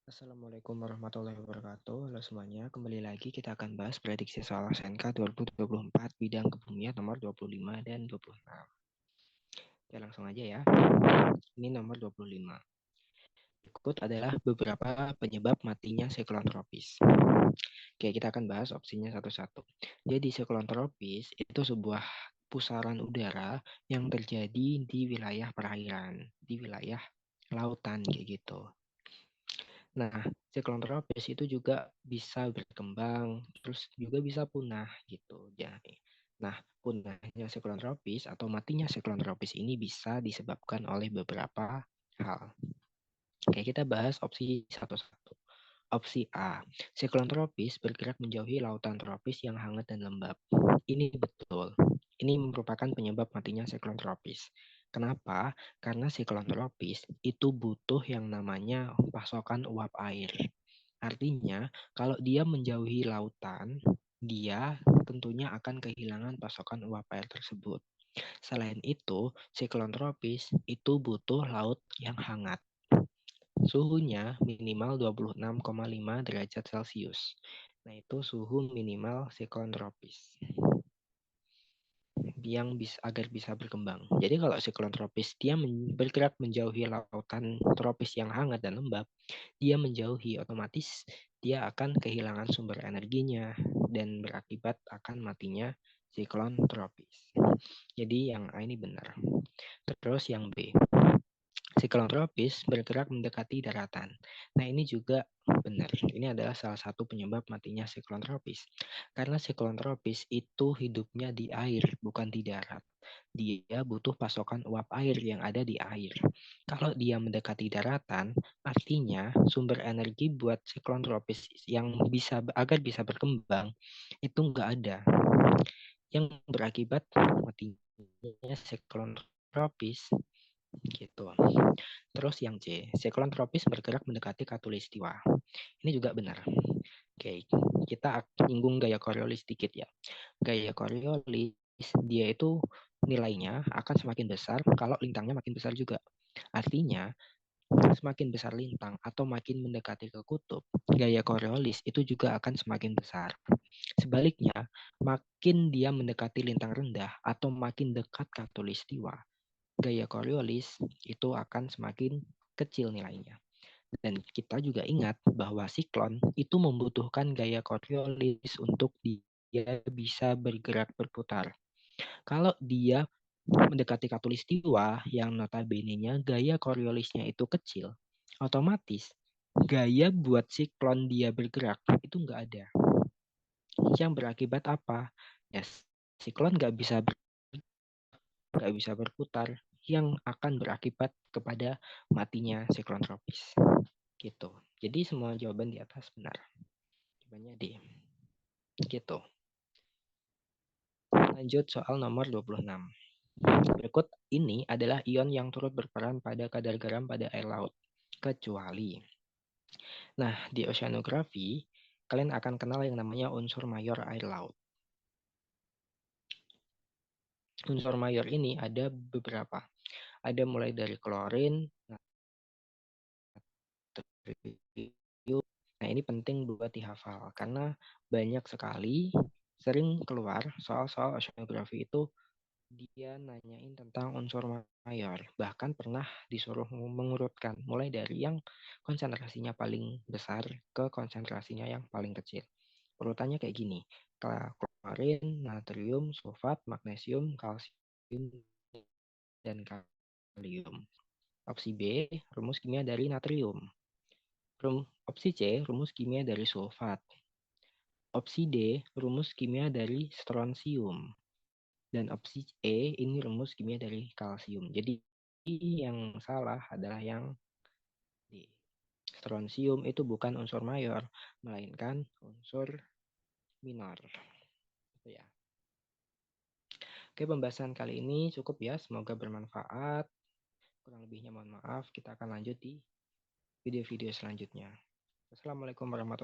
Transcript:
Assalamualaikum warahmatullahi wabarakatuh. Halo semuanya, kembali lagi kita akan bahas prediksi soal SNK 2024 bidang kebumian nomor 25 dan 26. Oke, langsung aja ya. Ini nomor 25. Berikut adalah beberapa penyebab matinya siklon tropis. Oke, kita akan bahas opsinya satu-satu. Jadi siklon tropis itu sebuah pusaran udara yang terjadi di wilayah perairan, di wilayah lautan kayak gitu. Nah, siklon tropis itu juga bisa berkembang, terus juga bisa punah gitu. Jadi, nah, punahnya siklon tropis atau matinya siklon tropis ini bisa disebabkan oleh beberapa hal. Oke, kita bahas opsi satu-satu. Opsi A, siklon tropis bergerak menjauhi lautan tropis yang hangat dan lembab. Ini betul. Ini merupakan penyebab matinya siklon tropis. Kenapa? Karena siklon tropis itu butuh yang namanya pasokan uap air. Artinya, kalau dia menjauhi lautan, dia tentunya akan kehilangan pasokan uap air tersebut. Selain itu, siklon tropis itu butuh laut yang hangat. Suhunya minimal 26,5 derajat Celcius. Nah, itu suhu minimal siklon tropis yang agar bisa berkembang. Jadi kalau siklon tropis dia bergerak menjauhi lautan tropis yang hangat dan lembab, dia menjauhi otomatis dia akan kehilangan sumber energinya dan berakibat akan matinya siklon tropis. Jadi yang A ini benar. Terus yang B, siklon tropis bergerak mendekati daratan. Nah, ini juga benar. Ini adalah salah satu penyebab matinya siklon tropis. Karena siklon tropis itu hidupnya di air, bukan di darat. Dia butuh pasokan uap air yang ada di air. Kalau dia mendekati daratan, artinya sumber energi buat siklon tropis yang bisa agar bisa berkembang itu nggak ada. Yang berakibat matinya siklon tropis gitu. Terus yang C, siklon tropis bergerak mendekati khatulistiwa. Ini juga benar. Oke, kita nyinggung gaya Coriolis sedikit ya. Gaya Coriolis dia itu nilainya akan semakin besar kalau lintangnya makin besar juga. Artinya, semakin besar lintang atau makin mendekati ke kutub, gaya Coriolis itu juga akan semakin besar. Sebaliknya, makin dia mendekati lintang rendah atau makin dekat khatulistiwa, gaya Coriolis itu akan semakin kecil nilainya. Dan kita juga ingat bahwa siklon itu membutuhkan gaya Coriolis untuk dia bisa bergerak berputar. Kalau dia mendekati khatulistiwa yang notabene-nya gaya Coriolisnya itu kecil, otomatis gaya buat siklon dia bergerak itu nggak ada. Yang berakibat apa? Ya, siklon nggak bisa berputar, yang akan berakibat kepada matinya siklon tropis. Gitu. Jadi semua jawaban di atas benar. Jawabannya D. Gitu. Lanjut soal nomor 26. Berikut ini adalah ion yang turut berperan pada kadar garam pada air laut. Kecuali. Nah, di oceanografi, kalian akan kenal yang namanya unsur mayor air laut. Unsur mayor ini ada beberapa. Ada mulai dari klorin, natrium. Nah, ini penting buat dihafal karena banyak sekali sering keluar soal-soal oceanografi itu dia nanyain tentang unsur mayor. Bahkan pernah disuruh mengurutkan mulai dari yang konsentrasinya paling besar ke konsentrasinya yang paling kecil. Urutannya kayak gini. Klorin, natrium, sulfat, magnesium, kalsium, dan kalium. Opsi B, rumus kimia dari natrium. Opsi C, rumus kimia dari sulfat. Opsi D, rumus kimia dari strontium. Dan opsi E, ini rumus kimia dari kalsium. Jadi yang salah adalah yang D. Strontium itu bukan unsur mayor, melainkan unsur minor. Itu ya. Oke, pembahasan kali ini cukup ya. Semoga bermanfaat. Kurang lebihnya mohon maaf. Kita akan lanjut di video-video selanjutnya. Assalamualaikum warahmatullahi wabarakatuh.